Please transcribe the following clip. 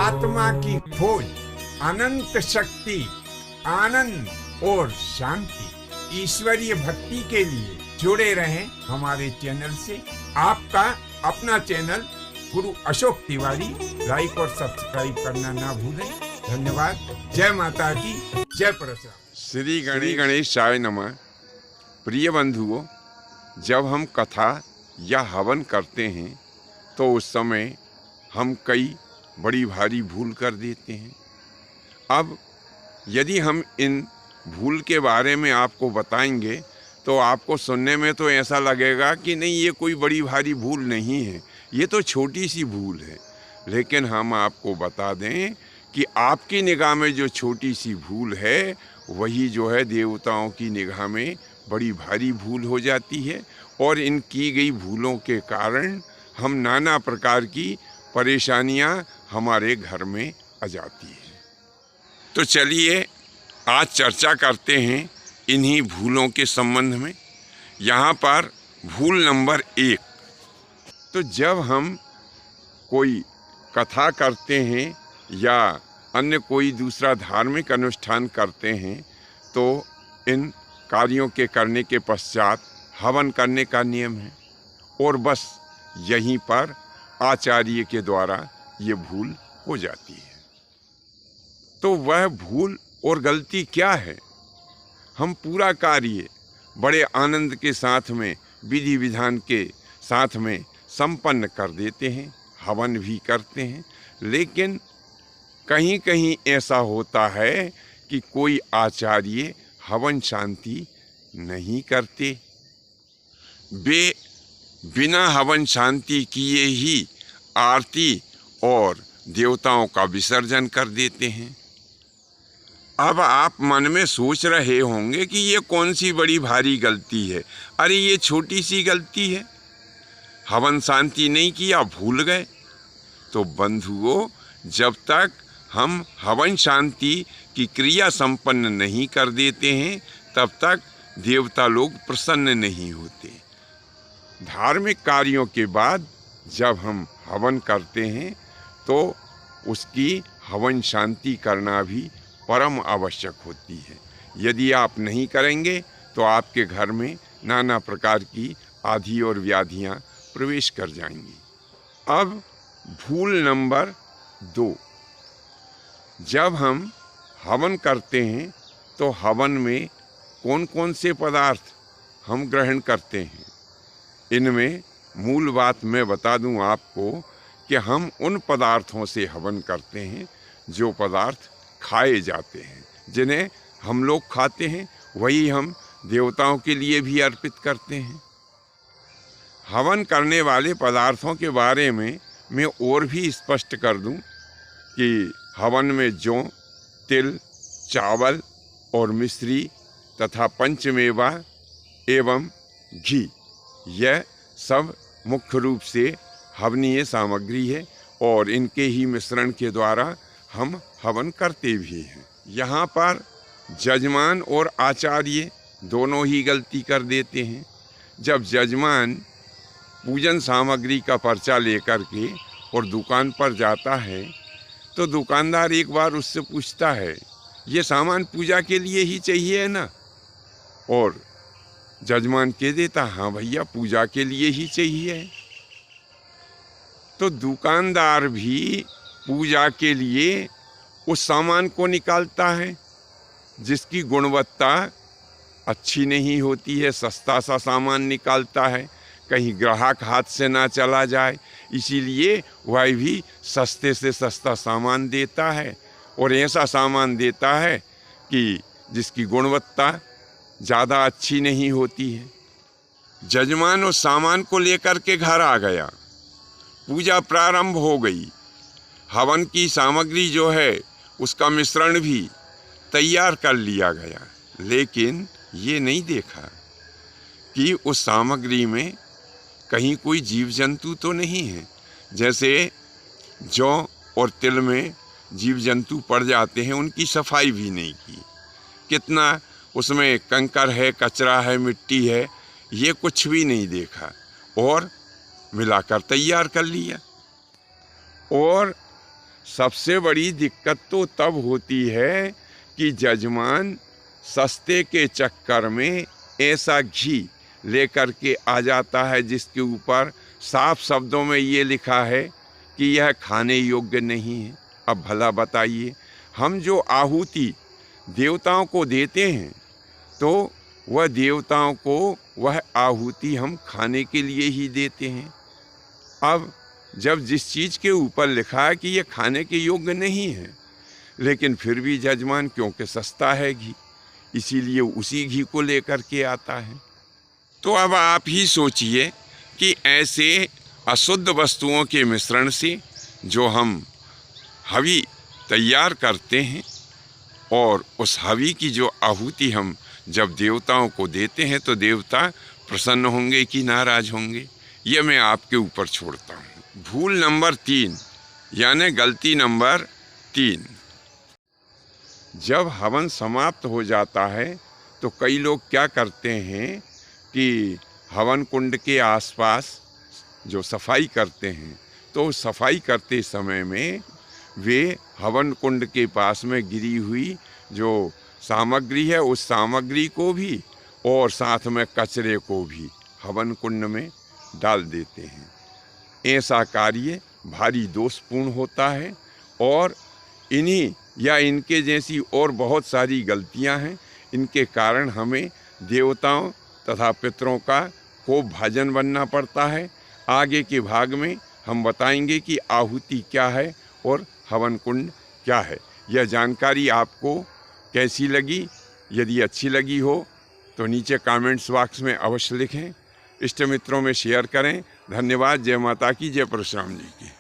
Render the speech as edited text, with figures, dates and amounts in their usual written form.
आत्मा की खोज, अनंत शक्ति, आनंद और शांति, ईश्वरीय भक्ति के लिए जुड़े रहें हमारे चैनल से। आपका अपना चैनल गुरु अशोक तिवारी, लाइक और सब्सक्राइब करना ना भूलें। धन्यवाद। जय माता की, जय परशुराम। श्री गणेशाय नमः। प्रिय बंधुओं, जब हम कथा या हवन करते हैं तो उस समय हम कई बड़ी भारी भूल कर देते हैं। अब यदि हम इन भूल के बारे में आपको बताएंगे तो आपको सुनने में तो ऐसा लगेगा कि नहीं, ये कोई बड़ी भारी भूल नहीं है, ये तो छोटी सी भूल है। लेकिन हम आपको बता दें कि आपकी निगाह में जो छोटी सी भूल है वही जो है देवताओं की निगाह में बड़ी भारी भूल हो जाती है। और इन की गई भूलों के कारण हम नाना प्रकार की परेशानियां हमारे घर में आ जाती हैं। तो चलिए आज चर्चा करते हैं इन्हीं भूलों के संबंध में। यहाँ पर भूल नंबर 1। तो जब हम कोई कथा करते हैं या अन्य कोई दूसरा धार्मिक अनुष्ठान करते हैं तो इन कार्यों के करने के पश्चात हवन करने का नियम है, और बस यहीं पर आचार्य के द्वारा ये भूल हो जाती है। तो वह भूल और गलती क्या है? हम पूरा कार्य बड़े आनंद के साथ में, विधि विधान के साथ में संपन्न कर देते हैं, हवन भी करते हैं, लेकिन कहीं कहीं ऐसा होता है कि कोई आचार्य हवन शांति नहीं करते। वे बिना हवन शांति किए ही आरती और देवताओं का विसर्जन कर देते हैं। अब आप मन में सोच रहे होंगे कि ये कौन सी बड़ी भारी गलती है। अरे ये छोटी सी गलती है, हवन शांति नहीं किया, भूल गए। तो बंधुओं, जब तक हम हवन शांति की क्रिया संपन्न नहीं कर देते हैं तब तक देवता लोग प्रसन्न नहीं होते। धार्मिक कार्यों के बाद जब हम हवन करते हैं तो उसकी हवन शांति करना भी परम आवश्यक होती है। यदि आप नहीं करेंगे तो आपके घर में नाना प्रकार की आधि और व्याधियां प्रवेश कर जाएंगी। अब भूल नंबर 2। जब हम हवन करते हैं तो हवन में कौन कौन से पदार्थ हम ग्रहण करते हैं, इनमें मूल बात मैं बता दूं आपको कि हम उन पदार्थों से हवन करते हैं जो पदार्थ खाए जाते हैं। जिन्हें हम लोग खाते हैं वही हम देवताओं के लिए भी अर्पित करते हैं। हवन करने वाले पदार्थों के बारे में मैं और भी स्पष्ट कर दूं कि हवन में जौ, तिल, चावल और मिश्री तथा पंचमेवा एवं घी, यह सब मुख्य रूप से हवनीय सामग्री है और इनके ही मिश्रण के द्वारा हम हवन करते भी हैं। यहाँ पर जजमान और आचार्य दोनों ही गलती कर देते हैं। जब जजमान पूजन सामग्री का पर्चा लेकर के और दुकान पर जाता है तो दुकानदार एक बार उससे पूछता है, ये सामान पूजा के लिए ही चाहिए ना? और जजमान कह देता, हाँ भैया पूजा के लिए ही चाहिए। तो दुकानदार भी पूजा के लिए उस सामान को निकालता है जिसकी गुणवत्ता अच्छी नहीं होती है, सस्ता सा सामान निकालता है, कहीं ग्राहक हाथ से ना चला जाए, इसीलिए वह भी सस्ते से सस्ता सामान देता है और ऐसा सामान देता है कि जिसकी गुणवत्ता ज़्यादा अच्छी नहीं होती है। जजमान उस सामान को लेकर के घर आ गया, पूजा प्रारंभ हो गई, हवन की सामग्री जो है उसका मिश्रण भी तैयार कर लिया गया, लेकिन ये नहीं देखा कि उस सामग्री में कहीं कोई जीव जंतु तो नहीं है। जैसे जौ और तिल में जीव जंतु पड़ जाते हैं, उनकी सफाई भी नहीं की। कितना उसमें कंकर है, कचरा है, मिट्टी है, ये कुछ भी नहीं देखा और मिलाकर तैयार कर लिया। और सबसे बड़ी दिक्कत तो तब होती है कि जजमान सस्ते के चक्कर में ऐसा घी लेकर के आ जाता है जिसके ऊपर साफ शब्दों में ये लिखा है कि यह खाने योग्य नहीं है। अब भला बताइए, हम जो आहुति देवताओं को देते हैं तो वह देवताओं को वह आहुति हम खाने के लिए ही देते हैं। अब जब जिस चीज़ के ऊपर लिखा है कि यह खाने के योग्य नहीं है, लेकिन फिर भी जजमान, क्योंकि सस्ता है घी, इसीलिए उसी घी को लेकर के आता है। तो अब आप ही सोचिए कि ऐसे अशुद्ध वस्तुओं के मिश्रण से जो हम हवी तैयार करते हैं और उस हवी की जो आहुति हम जब देवताओं को देते हैं तो देवता प्रसन्न होंगे कि नाराज होंगे, ये मैं आपके ऊपर छोड़ता हूँ। भूल नंबर 3 यानी गलती नंबर 3, जब हवन समाप्त हो जाता है तो कई लोग क्या करते हैं कि हवन कुंड के आसपास जो सफाई करते हैं तो सफाई करते समय में वे हवन कुंड के पास में गिरी हुई जो सामग्री है उस सामग्री को भी और साथ में कचरे को भी हवन कुंड में डाल देते हैं। ऐसा कार्य भारी दोषपूर्ण होता है और इन्हीं या इनके जैसी और बहुत सारी गलतियां हैं। इनके कारण हमें देवताओं तथा पितरों का खूब भाजन बनना पड़ता है। आगे के भाग में हम बताएंगे कि आहुति क्या है और हवन कुंड क्या है। यह जानकारी आपको कैसी लगी? यदि अच्छी लगी हो तो नीचे कमेंट्स बॉक्स में अवश्य लिखें, इष्ट मित्रों में शेयर करें। धन्यवाद। जय माता की, जय परशुराम जी की।